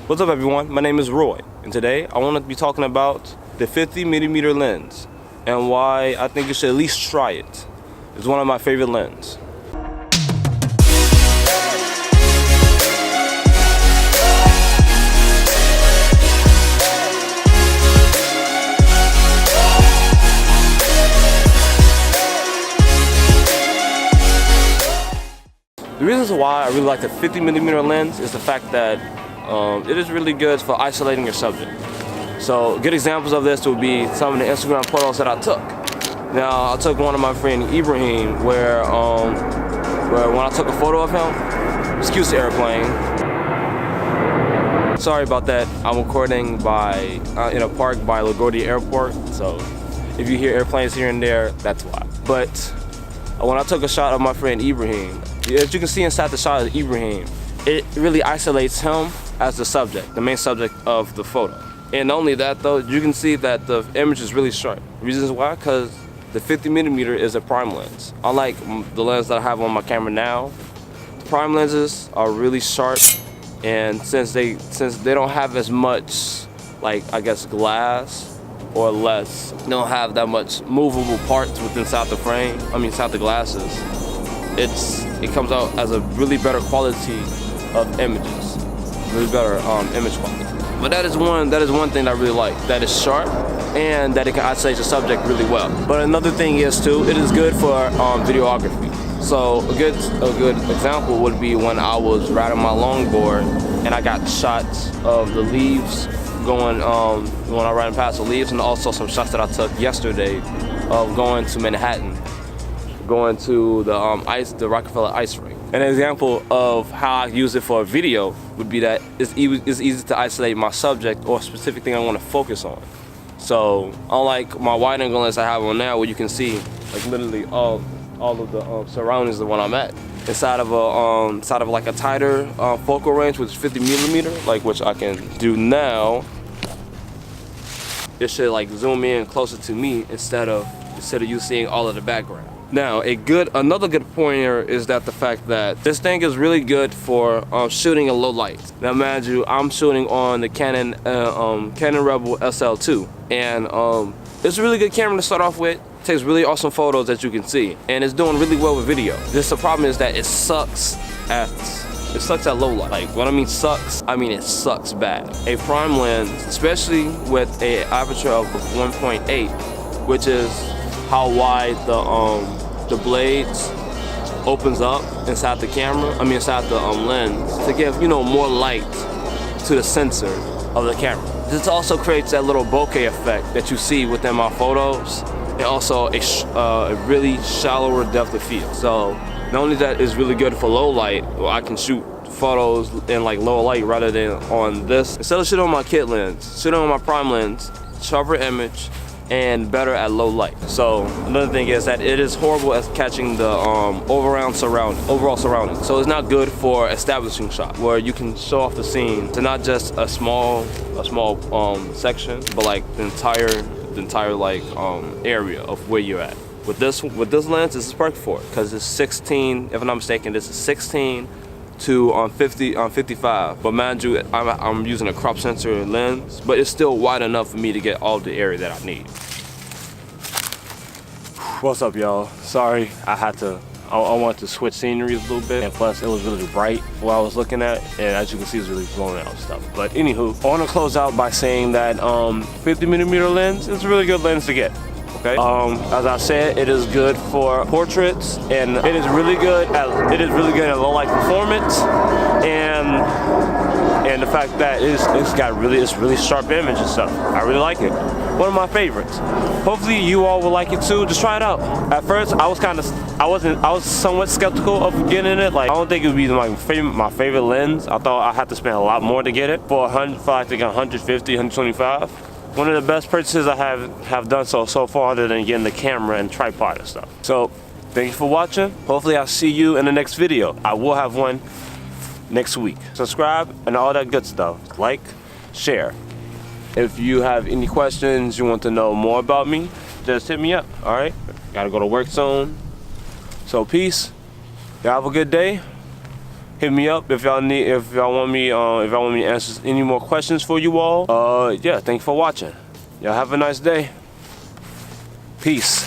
What's up everyone, my name is Roy, and today I want to be talking about the 50mm lens and why I think you should at least try it. It's one of my favorite lenses. The reasons why I really like the 50mm lens is the fact that it is really good for isolating your subject. So good examples of this would be some of the Instagram photos that I took. Now I took one of my friend Ibrahim where when I took a photo of him, excuse the airplane. Sorry about that. I'm recording in a park by LaGuardia Airport, so if you hear airplanes here and there, that's why. But when I took a shot of my friend Ibrahim, as you can see inside the shot of Ibrahim, it really isolates him as the subject, the main subject of the photo. And not only that though, you can see that the image is really sharp. Reasons why? Because the 50mm is a prime lens. Unlike the lens that I have on my camera now, the prime lenses are really sharp, and since they don't have as much, like, I guess, glass or less, they don't have that much movable parts inside the frame, inside the glasses, it comes out as a really better quality of images, really better image quality. But that is one thing that I really like, that it's sharp and that it can isolate the subject really well. But another thing is too, it is good for videography. So a good example would be when I was riding my longboard and I got shots of the leaves going when I ran past the leaves, and also some shots that I took yesterday of going to Manhattan, going to the Rockefeller ice rink. An example of how I use it for a video would be that it's easy to isolate my subject or a specific thing I want to focus on. So unlike my wide angle lens I have on now, where you can see like literally all of the surroundings of when I'm at, inside of like a tighter focal range, which is 50mm, like which I can do now, it should like zoom in closer to me instead of you seeing all of the background. Now, another good pointer is that the fact that this thing is really good for shooting in low light. Now, mind you, I'm shooting on the Canon Rebel SL2, and it's a really good camera to start off with. It takes really awesome photos that you can see, and it's doing really well with video. Just the problem is that it sucks at low light. Like, what I mean sucks, it sucks bad. A prime lens, especially with an aperture of 1.8, which is how wide the blades opens up inside the camera, inside the lens, to give, more light to the sensor of the camera. This also creates that little bokeh effect that you see within my photos, and also a really shallower depth of field. So not only that is really good for low light, I can shoot photos in like low light rather than on this. Instead of shooting on my kit lens, shooting on my prime lens, sharper image, and better at low light. So another thing is that it is horrible at catching the overall surrounding. So it's not good for establishing shot, where you can show off the scene to not just a small section, but like the entire like area of where you're at. With this lens, this is perfect for it, because it's 16, if I'm not mistaken, this is 16 to 55, but mind you, I'm using a crop sensor lens, but it's still wide enough for me to get all the area that I need. What's up, y'all? Sorry, I wanted to switch sceneries a little bit, and plus it was really bright what I was looking at, and as you can see, it's really blowing out and stuff. But anywho, I want to close out by saying that 50mm lens is a really good lens to get. Okay. As I said, it is good for portraits, and it is really good at low light performance, and the fact that it's really sharp image and stuff. I really like it. One of my favorites. Hopefully you all will like it too. Just try it out. At first, I was somewhat skeptical of getting it. Like, I don't think it would be my favorite lens. I thought I'd have to spend a lot more to get it. For I think 150, 125. One of the best purchases I have done so far, other than getting the camera and tripod and stuff. So, thank you for watching. Hopefully I'll see you in the next video. I will have one next week. Subscribe and all that good stuff. Like, share. If you have any questions, you want to know more about me, just hit me up, all right? Gotta go to work soon. So peace. Y'all have a good day. hit me up if y'all want me to answer any more questions for you all. Yeah, thanks for watching. Y'all have a nice day. Peace.